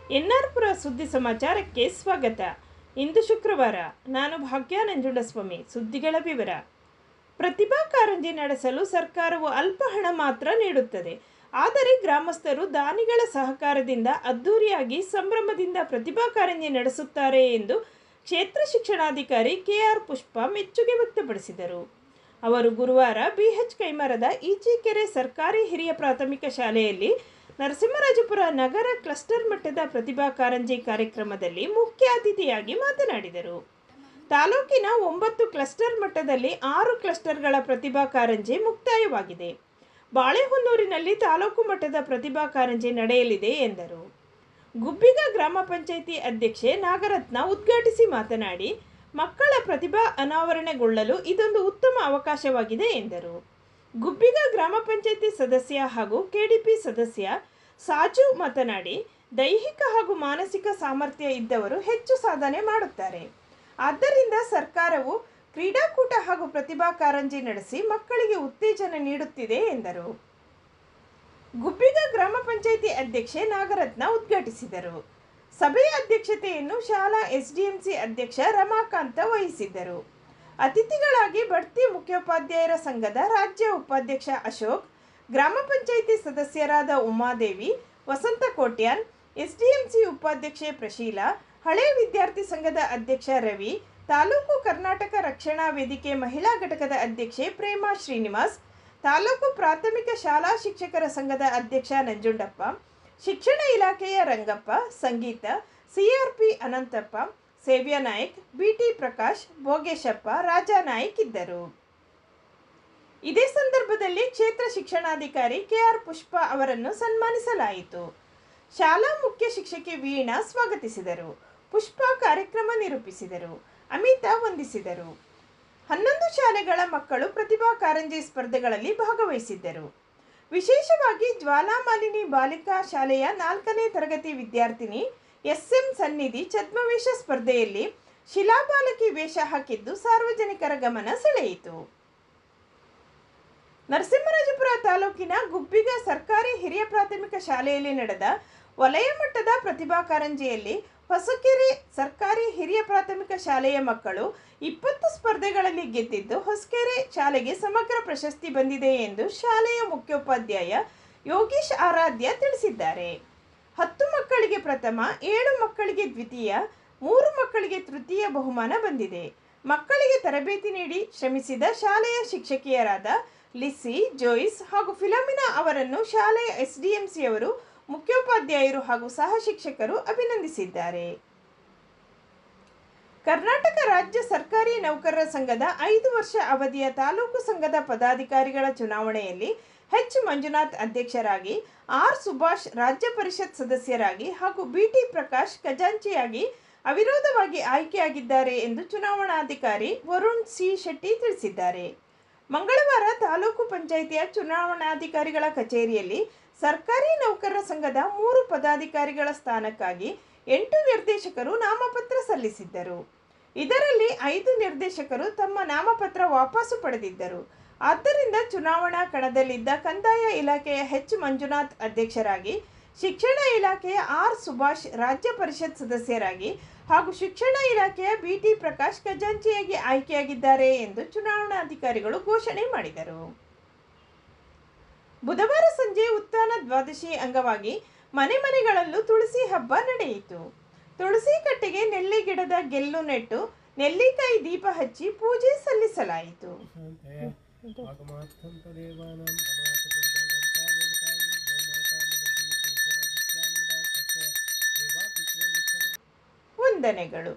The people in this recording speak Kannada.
ಎನ್ಆರ್ಪುರ ಸುದ್ದಿ ಸಮಾಚಾರಕ್ಕೆ ಸ್ವಾಗತ. ಇಂದು ಶುಕ್ರವಾರ. ನಾನು ಭಾಗ್ಯ ನಂಜುಂಡಸ್ವಾಮಿ. ಸುದ್ದಿಗಳ ವಿವರ. ಪ್ರತಿಭಾ ಕಾರಂಜಿ ನಡೆಸಲು ಸರ್ಕಾರವು ಅಲ್ಪ ಹಣ ಮಾತ್ರ ನೀಡುತ್ತದೆ. ಆದರೆ ಗ್ರಾಮಸ್ಥರು ದಾನಿಗಳ ಸಹಕಾರದಿಂದ ಅದ್ದೂರಿಯಾಗಿ ಸಂಭ್ರಮದಿಂದ ಪ್ರತಿಭಾ ಕಾರಂಜಿ ನಡೆಸುತ್ತಾರೆ ಎಂದು ಕ್ಷೇತ್ರ ಶಿಕ್ಷಣಾಧಿಕಾರಿ ಕೆಆರ್ ಪುಷ್ಪ ಮೆಚ್ಚುಗೆ ವ್ಯಕ್ತಪಡಿಸಿದರು. ಅವರು ಗುರುವಾರ ಬಿಎಚ್ ಕೈಮರದ ಈಚೀಕೆರೆ ಸರ್ಕಾರಿ ಹಿರಿಯ ಪ್ರಾಥಮಿಕ ಶಾಲೆಯಲ್ಲಿ ನರಸಿಂಹರಾಜಪುರ ನಗರ ಕ್ಲಸ್ಟರ್ ಮಟ್ಟದ ಪ್ರತಿಭಾ ಕಾರಂಜಿ ಕಾರ್ಯಕ್ರಮದಲ್ಲಿ ಮುಖ್ಯ ಅತಿಥಿಯಾಗಿ ಮಾತನಾಡಿದರು. ತಾಲೂಕಿನ 9 ಕ್ಲಸ್ಟರ್ ಮಟ್ಟದಲ್ಲಿ 6 ಕ್ಲಸ್ಟರ್ಗಳ ಪ್ರತಿಭಾ ಕಾರಂಜಿ ಮುಕ್ತಾಯವಾಗಿದೆ. ಬಾಳೆಹೊನ್ನೂರಿನಲ್ಲಿ ತಾಲೂಕು ಮಟ್ಟದ ಪ್ರತಿಭಾ ಕಾರಂಜಿ ನಡೆಯಲಿದೆ ಎಂದರು. ಗುಬ್ಬಿಗ ಗ್ರಾಮ ಪಂಚಾಯಿತಿ ಅಧ್ಯಕ್ಷೆ ನಾಗರತ್ನ ಉದ್ಘಾಟಿಸಿ ಮಾತನಾಡಿ, ಮಕ್ಕಳ ಪ್ರತಿಭಾ ಅನಾವರಣಗೊಳ್ಳಲು ಇದೊಂದು ಉತ್ತಮ ಅವಕಾಶವಾಗಿದೆ ಎಂದರು. ಗುಬ್ಬಿಗ ಗ್ರಾಮ ಪಂಚಾಯಿತಿ ಸದಸ್ಯ ಹಾಗೂ ಕೆಡಿಪಿ ಸದಸ್ಯ ಸಾಜು ಮಾತನಾಡಿ, ದೈಹಿಕ ಹಾಗೂ ಮಾನಸಿಕ ಸಾಮರ್ಥ್ಯ ಇದ್ದವರು ಹೆಚ್ಚು ಸಾಧನೆ ಮಾಡುತ್ತಾರೆ. ಆದ್ದರಿಂದ ಸರ್ಕಾರವು ಕ್ರೀಡಾಕೂಟ ಹಾಗೂ ಪ್ರತಿಭಾ ಕಾರಂಜಿ ನಡೆಸಿ ಮಕ್ಕಳಿಗೆ ಉತ್ತೇಜನ ನೀಡುತ್ತಿದೆ ಎಂದರು. ಗುಬ್ಬಿಗ ಗ್ರಾಮ ಪಂಚಾಯಿತಿ ಅಧ್ಯಕ್ಷೆ ನಾಗರತ್ನ ಉದ್ಘಾಟಿಸಿದರು. ಸಭೆಯ ಅಧ್ಯಕ್ಷತೆಯನ್ನು ಶಾಲಾ ಎಸ್ಡಿಎಂಸಿ ಅಧ್ಯಕ್ಷ ರಮಾಕಾಂತ ವಹಿಸಿದ್ದರು. ಅತಿಥಿಗಳಾಗಿ ಬಡ್ತಿ ಮುಖ್ಯೋಪಾಧ್ಯಾಯರ ಸಂಘದ ರಾಜ್ಯ ಉಪಾಧ್ಯಕ್ಷ ಅಶೋಕ್, ಗ್ರಾಮ ಪಂಚಾಯಿತಿ ಸದಸ್ಯರಾದ ಉಮಾದೇವಿ, ವಸಂತ ಕೋಟ್ಯಾನ್, ಎಸ್ಡಿಎಂಸಿ ಉಪಾಧ್ಯಕ್ಷೆ ಪ್ರಶೀಲಾ, ಹಳೆ ವಿದ್ಯಾರ್ಥಿ ಸಂಘದ ಅಧ್ಯಕ್ಷ ರವಿ, ತಾಲೂಕು ಕರ್ನಾಟಕ ರಕ್ಷಣಾ ವೇದಿಕೆ ಮಹಿಳಾ ಘಟಕದ ಅಧ್ಯಕ್ಷೆ ಪ್ರೇಮಾ ಶ್ರೀನಿವಾಸ್, ತಾಲೂಕು ಪ್ರಾಥಮಿಕ ಶಾಲಾ ಶಿಕ್ಷಕರ ಸಂಘದ ಅಧ್ಯಕ್ಷ ನಂಜುಂಡಪ್ಪ, ಶಿಕ್ಷಣ ಇಲಾಖೆಯ ರಂಗಪ್ಪ, ಸಂಗೀತ, ಸಿಆರ್ಪಿ ಅನಂತಪ್ಪ, ಸೇವ್ಯ ನಾಯ್ಕ್, ಬಿಟಿ ಪ್ರಕಾಶ್, ಭೋಗೇಶಪ್ಪ, ರಾಜಾ ನಾಯ್ಕ್ ಇದ್ದರು. ಇದೇ ಸಂದರ್ಭದಲ್ಲಿ ಕ್ಷೇತ್ರ ಶಿಕ್ಷಣಾಧಿಕಾರಿ ಕೆಆರ್ ಪುಷ್ಪ ಅವರನ್ನು ಸನ್ಮಾನಿಸಲಾಯಿತು. ಶಾಲಾ ಮುಖ್ಯ ಶಿಕ್ಷಕಿ ವೀಣಾ ಸ್ವಾಗತಿಸಿದರು. ಪುಷ್ಪ ಕಾರ್ಯಕ್ರಮ ನಿರೂಪಿಸಿದರು. ಅಮಿತಾ ವಂದಿಸಿದರು. 11 ಶಾಲೆಗಳ ಮಕ್ಕಳು ಪ್ರತಿಭಾ ಕಾರಂಜಿ ಸ್ಪರ್ಧೆಗಳಲ್ಲಿ ಭಾಗವಹಿಸಿದ್ದರು. ವಿಶೇಷವಾಗಿ ಜ್ವಾಲಾಮಾಲಿನಿ ಬಾಲಿಕಾ ಶಾಲೆಯ 4ನೇ ತರಗತಿ ವಿದ್ಯಾರ್ಥಿನಿ ಎಸ್ಎಂ ಸನ್ನಿಧಿ ಛದ್ಮವೇಷ ಸ್ಪರ್ಧೆಯಲ್ಲಿ ಶಿಲಾಬಾಲಕಿ ವೇಷ ಹಾಕಿದ್ದು ಸಾರ್ವಜನಿಕರ ಗಮನ ಸೆಳೆಯಿತು. ನರಸಿಂಹರಾಜಪುರ ತಾಲೂಕಿನ ಗುಬ್ಬಿಗ ಸರ್ಕಾರಿ ಹಿರಿಯ ಪ್ರಾಥಮಿಕ ಶಾಲೆಯಲ್ಲಿ ನಡೆದ ವಲಯ ಮಟ್ಟದ ಪ್ರತಿಭಾ ಕಾರಂಜಿಯಲ್ಲಿ ಹೊಸಕೆರೆ ಸರ್ಕಾರಿ ಹಿರಿಯ ಪ್ರಾಥಮಿಕ ಶಾಲೆಯ ಮಕ್ಕಳು 20 ಸ್ಪರ್ಧೆಗಳಲ್ಲಿ ಗೆದ್ದಿದ್ದು ಹೊಸಕೆರೆ ಶಾಲೆಗೆ ಸಮಗ್ರ ಪ್ರಶಸ್ತಿ ಬಂದಿದೆ ಎಂದು ಶಾಲೆಯ ಮುಖ್ಯೋಪಾಧ್ಯಾಯ ಯೋಗೀಶ್ ಆರಾಧ್ಯ ತಿಳಿಸಿದ್ದಾರೆ. 10 ಮಕ್ಕಳಿಗೆ ಪ್ರಥಮ, 7 ಮಕ್ಕಳಿಗೆ ದ್ವಿತೀಯ, 3 ಮಕ್ಕಳಿಗೆ ತೃತೀಯ ಬಹುಮಾನ ಬಂದಿದೆ. ಮಕ್ಕಳಿಗೆ ತರಬೇತಿ ನೀಡಿ ಶ್ರಮಿಸಿದ ಶಾಲೆಯ ಶಿಕ್ಷಕಿಯರಾದ ಲಿಸಿ, ಜೋಯ್ಸ್ ಹಾಗೂ ಫಿಲಮಿನಾ ಅವರನ್ನು ಶಾಲೆಯ ಎಸ್ಡಿಎಂಸಿಯವರು, ಮುಖ್ಯೋಪಾಧ್ಯಾಯರು ಹಾಗೂ ಸಹ ಶಿಕ್ಷಕರು ಅಭಿನಂದಿಸಿದ್ದಾರೆ. ಕರ್ನಾಟಕ ರಾಜ್ಯ ಸರ್ಕಾರಿ ನೌಕರರ ಸಂಘದ 5 ವರ್ಷ ಅವಧಿಯ ತಾಲೂಕು ಸಂಘದ ಪದಾಧಿಕಾರಿಗಳ ಚುನಾವಣೆಯಲ್ಲಿ ಎಚ್ ಮಂಜುನಾಥ್ ಅಧ್ಯಕ್ಷರಾಗಿ, ಆರ್ ಸುಭಾಷ್ ರಾಜ್ಯ ಪರಿಷತ್ ಸದಸ್ಯರಾಗಿ ಹಾಗೂ ಬಿಟಿ ಪ್ರಕಾಶ್ ಖಜಾಂಚಿಯಾಗಿ ಅವಿರೋಧವಾಗಿ ಆಯ್ಕೆಯಾಗಿದ್ದಾರೆ ಎಂದು ಚುನಾವಣಾಧಿಕಾರಿ ವರುಣ್ ಸಿ ಶೆಟ್ಟಿ ತಿಳಿಸಿದ್ದಾರೆ. ಮಂಗಳವಾರ ತಾಲೂಕು ಪಂಚಾಯಿತಿಯ ಚುನಾವಣಾಧಿಕಾರಿಗಳ ಕಚೇರಿಯಲ್ಲಿ ಸರ್ಕಾರಿ ನೌಕರರ ಸಂಘದ 3 ಪದಾಧಿಕಾರಿಗಳ ಸ್ಥಾನಕ್ಕಾಗಿ 8 ನಿರ್ದೇಶಕರು ನಾಮಪತ್ರ ಸಲ್ಲಿಸಿದ್ದರು. ಇದರಲ್ಲಿ 5 ನಿರ್ದೇಶಕರು ತಮ್ಮ ನಾಮಪತ್ರ ವಾಪಸು ಪಡೆದಿದ್ದರು. ಆದ್ದರಿಂದ ಚುನಾವಣಾ ಕಣದಲ್ಲಿದ್ದ ಕಂದಾಯ ಇಲಾಖೆಯ ಎಚ್ ಮಂಜುನಾಥ್ ಅಧ್ಯಕ್ಷರಾಗಿ, ಶಿಕ್ಷಣ ಇಲಾಖೆಯ ಆರ್ ಸುಭಾಷ್ ರಾಜ್ಯ ಪರಿಷತ್ ಸದಸ್ಯರಾಗಿ ಹಾಗೂ ಶಿಕ್ಷಣ ಇಲಾಖೆಯ ಬಿಟಿ ಪ್ರಕಾಶ್ ಖಜಾಂಚಿಯಾಗಿ ಆಯ್ಕೆಯಾಗಿದ್ದಾರೆ ಎಂದು ಚುನಾವಣಾಧಿಕಾರಿಗಳು ಘೋಷಣೆ ಮಾಡಿದರು. ಬುಧವಾರ ಸಂಜೆ ಉತ್ಥಾನ ದ್ವಾದಶಿ ಅಂಗವಾಗಿ ಮನೆ ಮನೆಗಳಲ್ಲೂ ತುಳಸಿ ಹಬ್ಬ ನಡೆಯಿತು. ತುಳಸಿ ಕಟ್ಟೆಗೆ ನೆಲ್ಲಿ ಗಿಡದ ಗೆಲ್ಲು ನೆಟ್ಟು ನೆಲ್ಲಿಕಾಯಿ ದೀಪ ಹಚ್ಚಿ ಪೂಜೆ ಸಲ್ಲಿಸಲಾಯಿತು. ವಂದನೆಗಳು.